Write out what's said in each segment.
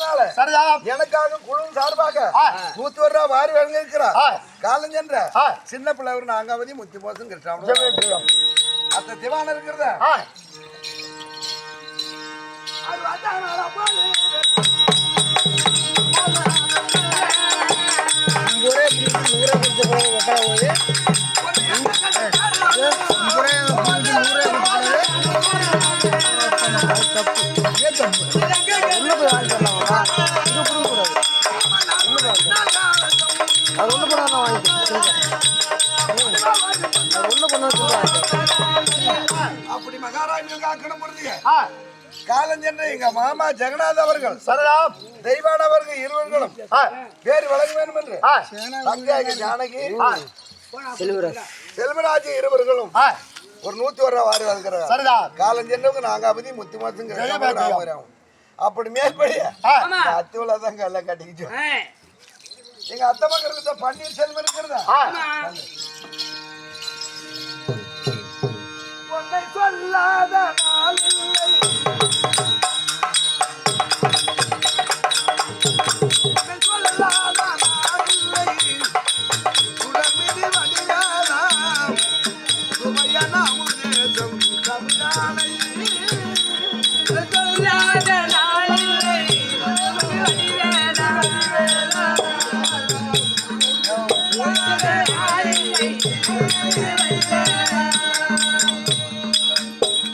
அதனால எனக்காக குழு சார்பாக 100 ரூபாய் வாரி வழங்கியிருக்கிறார். காலம் சென்ற சின்ன பிள்ளை ஒரு நாங்காவதி முத்தி போசம் கிருஷ்ணாவரம் அத்த திவான இருக்கிறத அப்படி மகாராஜா காலம் சென்ற எங்க மாமா ஜெகநாத் அவர்கள் தெய்வானவர்கள் இருவர்களும் பேர் வழங்க வேண்டும் என்று தங்காகி ஜானகி செல்வராஜ் இருவர்களும் ஒரு 101 ரூபாய் வாரி வழங்குறாங்க. காலம் சென்றவங்க நாங்காபதி முத்து மாசம் அப்படி மேற்படி அத்துவலதான் எல்லாம் கட்டிக்கிச்சு. எங்க அத்தை மக்கிறது பன்னீர் செல்வம் இருக்கிறதா உன்னை சொல்லாத நாள் இல்லை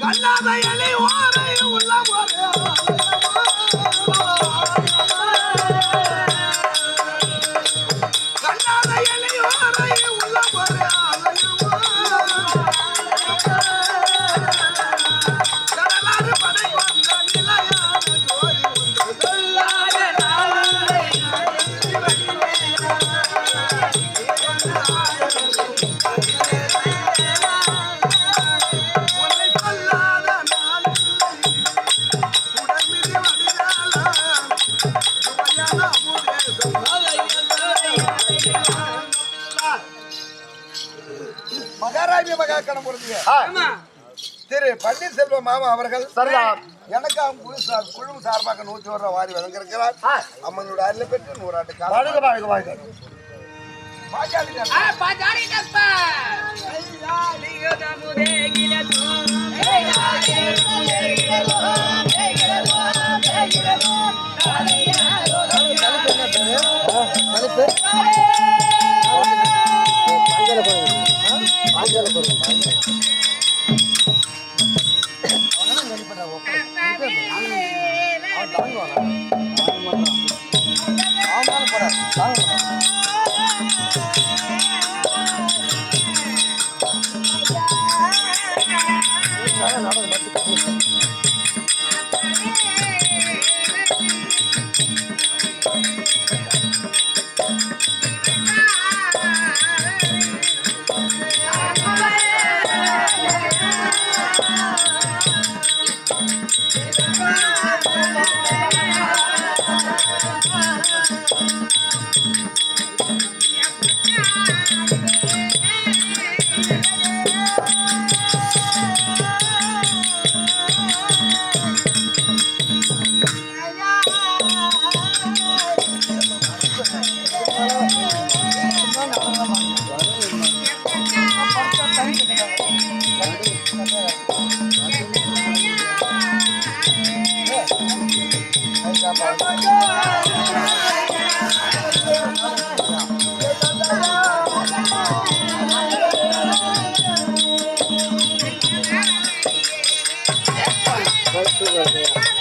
கண்ணாதையலை ஓரை உள்ள கண்ணாதையலை ஓரை உள்ள கடலாறு படை வந்த நிலையான ஜோதி மகாராஜ மகாக்கணம் பொருந்திய திரு பன்னீர்செல்வம் மாமா அவர்கள் எனக்கு குழு சார்பாக 101 ரூபாய் வாரி வழங்கியிருக்கிறார். அம்மனோட அருளை பெற்று 100 ஆண்டு காலம் Gracias.